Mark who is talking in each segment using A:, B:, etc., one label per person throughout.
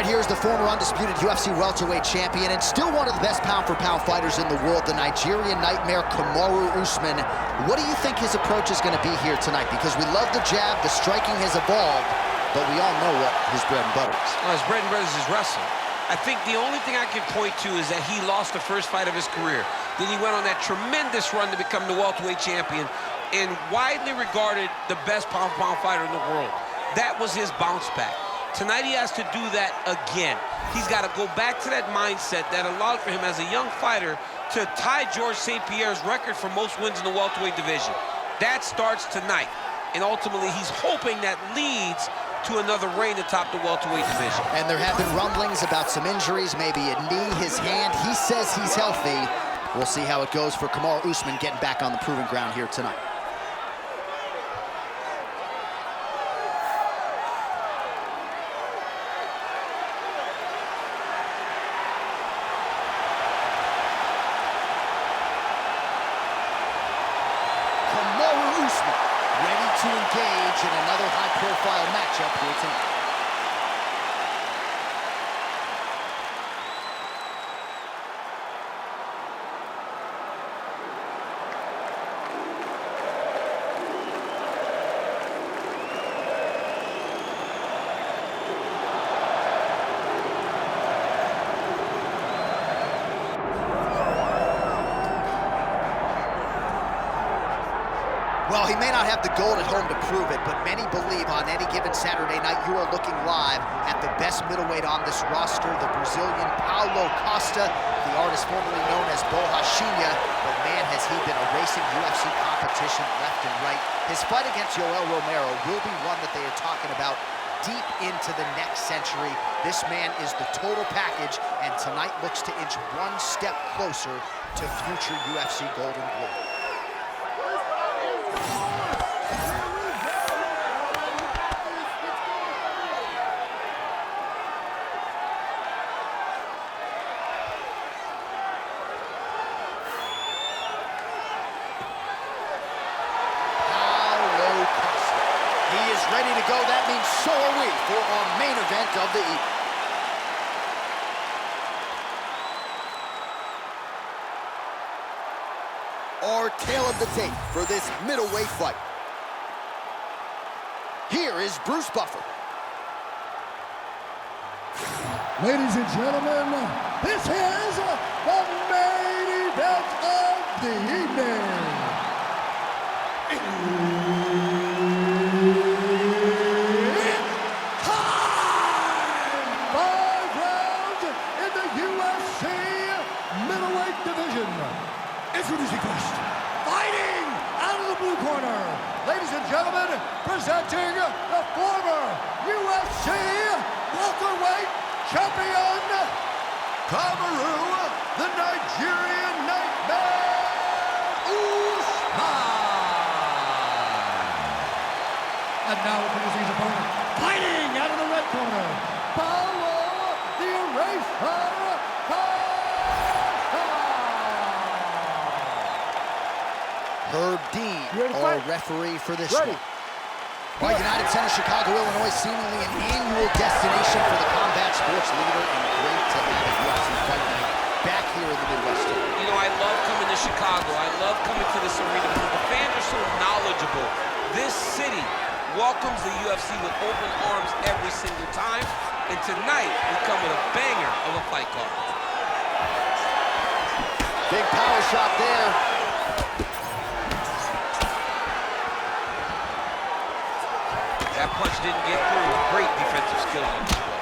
A: right, here's the former undisputed UFC welterweight champion and still one of the best pound-for-pound fighters in the world, the Nigerian nightmare Kamaru Usman. What do you think his approach is going to be here tonight? Because we love the jab, the striking has evolved, but we all know what his bread and butter is.
B: Well, his bread and butter is his wrestling. I think the only thing I can point to is that he lost the first fight of his career. Then he went on that tremendous run to become the welterweight champion and widely regarded the best pound-for-pound fighter in the world. That was his bounce back. Tonight he has to do that again. He's got to go back to that mindset that allowed for him as a young fighter to tie Georges St. Pierre's record for most wins in the welterweight division. That starts tonight. And ultimately he's hoping that leads to another reign atop the welterweight division.
A: And there have been rumblings about some injuries, maybe a knee, his hand. He says he's healthy. We'll see how it goes for Kamaru Usman getting back on the proving ground here tonight. Kamaru Usman ready to engage in another high-profile matchup here tonight. Well, he may not have the gold at home to prove it, but many believe on any given Saturday night you are looking live at the best middleweight on this roster, the Brazilian Paulo Costa, the artist formerly known as Borrachinha, but man, has he been erasing UFC competition left and right. His fight against Yoel Romero will be one that they are talking about deep into the next century. This man is the total package, and tonight looks to inch one step closer to future UFC golden glory. Ready to go, that means so are we for our main event of the evening. Our tale of the tape for this middleweight fight. Here is Bruce Buffer.
C: Ladies and gentlemen, this is the main event of the evening. Introducing first, fighting out of the blue corner, ladies and gentlemen, presenting the former UFC welterweight champion, Kamaru, the Nigerian nightmare, Usman. And now introducing his opponent, fighting out of the red corner, Paulo the Eraser.
A: Herb Dean, our referee for this one. Well, United Center, Chicago, Illinois, seemingly an annual destination for the combat sports leader, and great to have a UFC fight night back here in the Midwest.
B: You know, I love coming to Chicago. I love coming to this arena because the fans are so knowledgeable. This city welcomes the UFC with open arms every single time, and tonight we come with a banger of a fight card.
A: Big power shot there.
B: That punch didn't get through. Great defensive skill on display.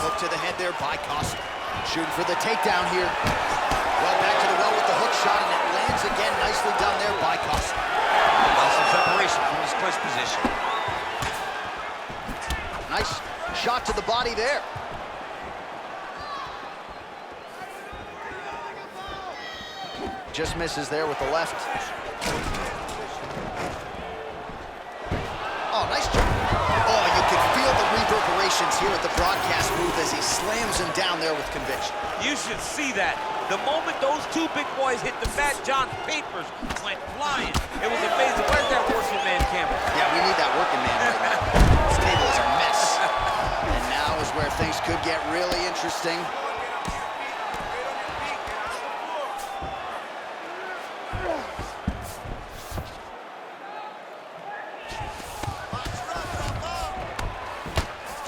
A: Hook to the head there by Costa. Shooting for the takedown here. Well, back to the well with the hook shot, and it lands again nicely down there by Costa.
B: Got some separation from his clinch position.
A: Nice shot to the body there. Just misses there with the left. Oh, nice job. Oh, you can feel the reverberations here at the broadcast booth as he slams him down there with conviction.
B: You should see that. The moment those two big boys hit the mat, John's papers went flying. It was amazing. Where's that working man camera?
A: Yeah, we need that working man right now. This table is a mess. And now is where things could get really interesting.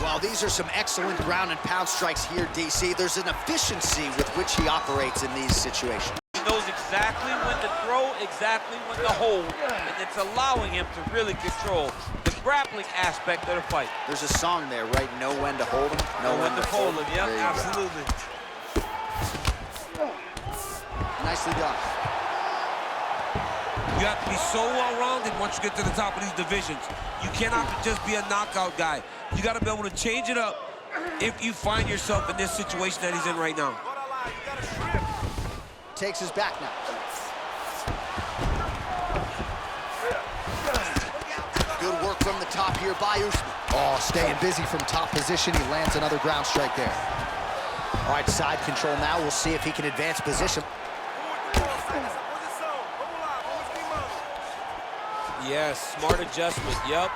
A: Well, these are some excellent ground and pound strikes here, DC. There's an efficiency with which he operates in these situations.
B: He knows exactly when to throw, exactly when to hold, and it's allowing him to really control the grappling aspect of the fight.
A: There's a song there, right? Know when to hold him,
B: know when to hold him. Yep, absolutely.
A: Nicely done.
B: You have to be so well-rounded once you get to the top of these divisions. You cannot just be a knockout guy. You got to be able to change it up if you find yourself in this situation that he's in right now.
A: Takes his back now. Good work from the top here by Usman. Oh, staying busy from top position. He lands another ground strike there. All right, side control now. We'll see if he can advance position.
B: Yes, smart adjustment, yep.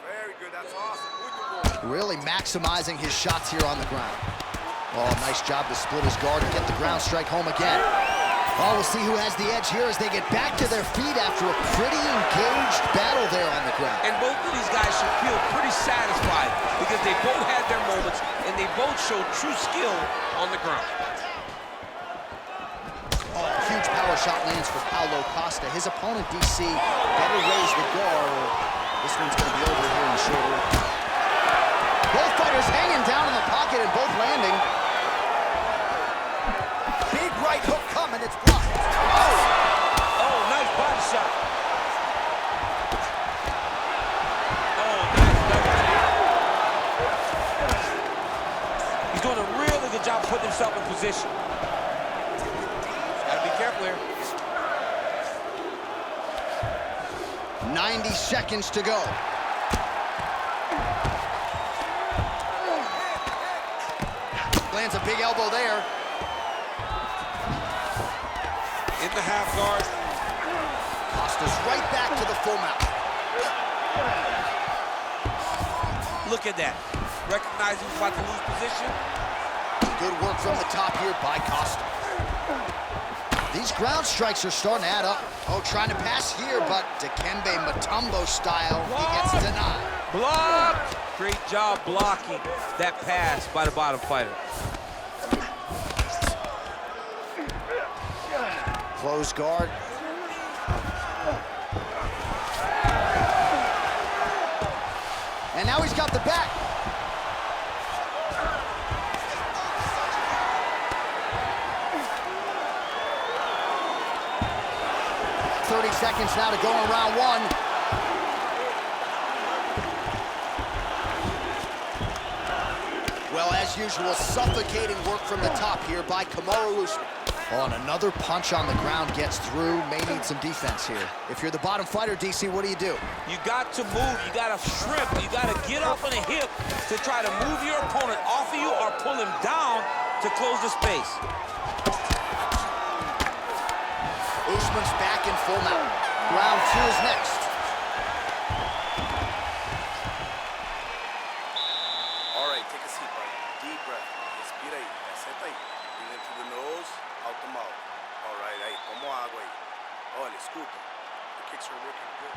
D: Very good, that's awesome.
A: Really maximizing his shots here on the ground. Oh, nice job to split his guard and get the ground strike home again. Oh, we'll see who has the edge here as they get back to their feet after a pretty engaged battle there on the ground.
B: And both of these guys should feel pretty satisfied because they both had their moments and they both showed true skill on the ground.
A: Oh, huge power shot lands for Paulo Costa. His opponent, DC, better raise the guard. This one's going to be over here in short order. Both fighters hanging down in the pocket and both landing. Big right hook coming, it's blocked.
B: Oh, nice body shot. Oh, nice double. He's doing a really good job putting himself in position. Gotta be careful here.
A: 90 seconds to go. Lands a big elbow there.
B: In the half guard.
A: Costa's right back to the full mount.
B: Look at that. Recognizing he's about to lose position.
A: Good work from the top here by Costa. These ground strikes are starting to add up. Oh, trying to pass here, but Dikembe Mutombo style, he gets denied.
B: Blocked! Great job blocking that pass by the bottom fighter.
A: Close guard. And now he's got the back. Seconds now to go in round one. Well, as usual, suffocating work from the top here by Kamaru Usman. Oh, and another punch on the ground gets through. May need some defense here. If you're the bottom fighter, DC, what do?
B: You got to move. You got to shrimp. You got to get up on the hip to try to move your opponent off of you or pull him down to close the space.
A: Usman's back in full mount. Round two is next.
D: All right, take a seat, buddy. Deep breath. Respira ahí. Senta ahí. Breathe in through the nose, out the mouth. All right, ahí. Tomo agua ahí. Olha, escuta. The kicks are working good.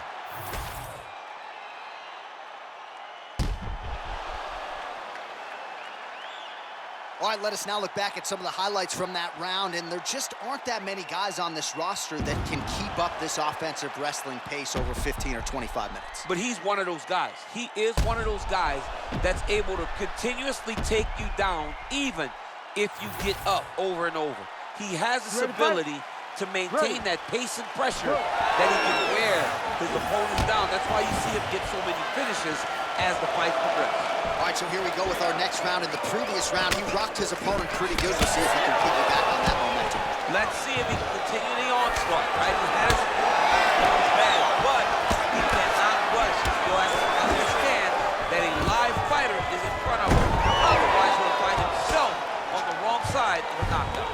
A: All right, let us now look back at some of the highlights from that round, and there just aren't that many guys on this roster that can keep up this offensive wrestling pace over 15 or 25 minutes.
B: But he's one of those guys. He is one of those guys that's able to continuously take you down even if you get up over and over. He has this ability to maintain that pace and pressure that he can wear his opponents down. That's why you see him get so many finishes as the fight progresses.
A: All right, so here we go with our next round. In the previous round, he rocked his opponent pretty good. We'll see if he can piggyback on that momentum.
B: Let's see if he can continue the onslaught, right? He has bad, but he cannot rush. He'll have to understand that a live fighter is in front of him. Otherwise, he'll find himself on the wrong side of a knockdown.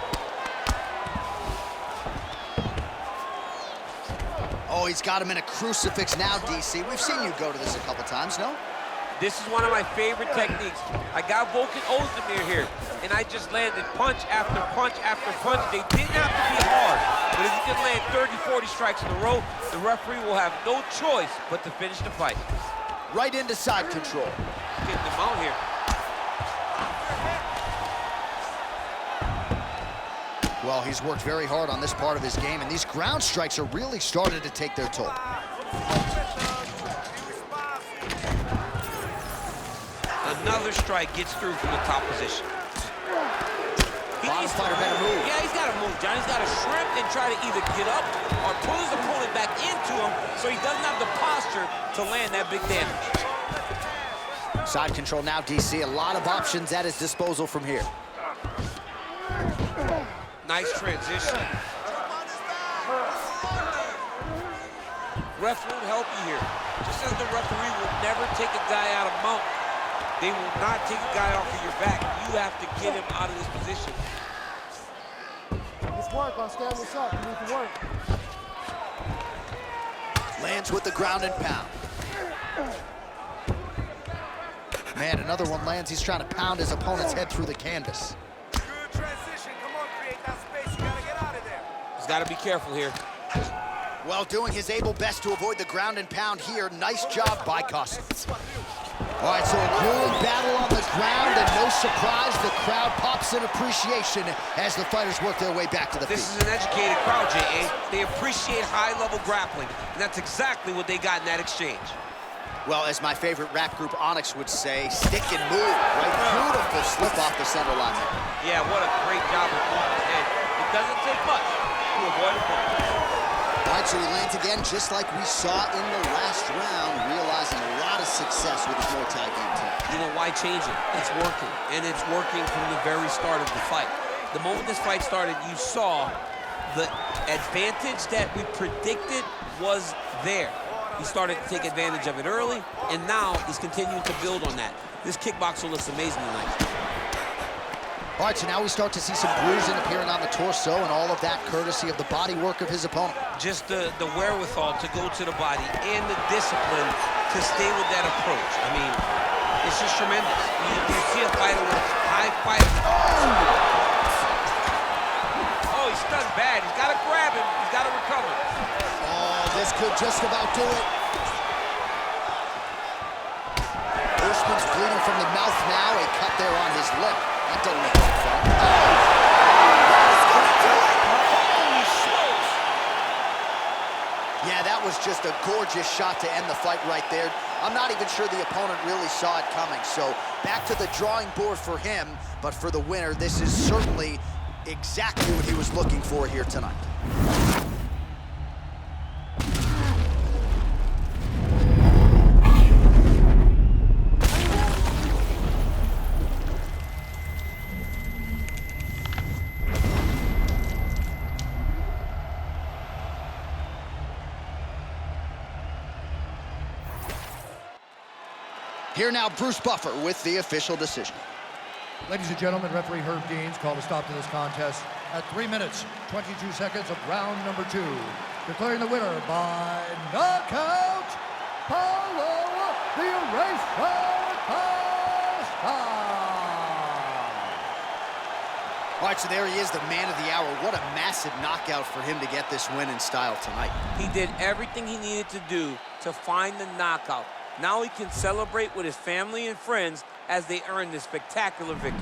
A: Oh, he's He's got him in a crucifix now, DC. We've seen you go to this a couple times, no?
B: This is one of my favorite techniques. I got Volkan Ozdemir here, and I just landed punch after punch after punch. They didn't have to be hard, but if you can land 30, 40 strikes in a row, the referee will have no choice but to finish the fight.
A: Right into side control.
B: Getting them out here.
A: Well, he's worked very hard on this part of his game, and these ground strikes are really starting to take their toll.
B: Another strike gets through from the top position.
A: Bottom fighter better move.
B: Yeah, he's got to move, John. He's got to shrimp and try to either get up or pull his opponent back into him so he doesn't have the posture to land that big damage.
A: Side control now, DC. A lot of options at his disposal from here.
B: Nice transition. Ref won't help you here. Just as the referee will never take a guy out of mount, they will not take a guy off of your back. You have to get him out of this position.
C: Let's work on stand this up. You need to work.
A: Lands with the ground and pound. Man, another one lands. He's trying to pound his opponent's head through the canvas.
D: Good transition. Come on, create that space. You gotta get out of there.
B: He's got to be careful here.
A: Well, doing his able best to avoid the ground and pound here. Nice job by Costa. All right, so a grueling battle on the ground, and no surprise, the crowd pops in appreciation as the fighters work their way back to the feet.
B: This is an educated crowd, J.A. They appreciate high-level grappling, and that's exactly what they got in that exchange.
A: Well, as my favorite rap group Onyx would say, stick and move. Right, beautiful slip off the center line.
B: Yeah, what a great job with his head. It doesn't take much to avoid a punch.
A: All right, so he lands again, just like we saw in the last round, realizing a lot of success with his Muay Thai game tonight.
B: You know, why change it? It's working, and it's working from the very start of the fight. The moment this fight started, you saw the advantage that we predicted was there. He started to take advantage of it early, and now he's continuing to build on that. This kickboxer looks amazing tonight.
A: All right, so now we start to see some bruising appearing on the torso, and all of that courtesy of the body work of his opponent.
B: Just the wherewithal to go to the body and the discipline to stay with that approach. I mean, it's just tremendous. You see a fighter with high fight. Oh, he's stunned bad. He's got to grab him. He's got to recover.
A: Oh, this could just about do it. Usman's bleeding from the mouth now, a cut there on his lip. That doesn't make it fun.
B: Holy smokes!
A: Yeah, that was just a gorgeous shot to end the fight right there. I'm not even sure the opponent really saw it coming. So back to the drawing board for him, but for the winner, this is certainly exactly what he was looking for here tonight. Here now, Bruce Buffer with the official decision.
C: Ladies and gentlemen, referee Herb Deans called a stop to this contest at 3 minutes, 22 seconds of round number 2. Declaring the winner by knockout, Paulo the Eraser Costa.
A: All right, so there he is, the man of the hour. What a massive knockout for him to get this win in style tonight.
B: He did everything he needed to do to find the knockout. Now he can celebrate with his family and friends as they earn this spectacular victory.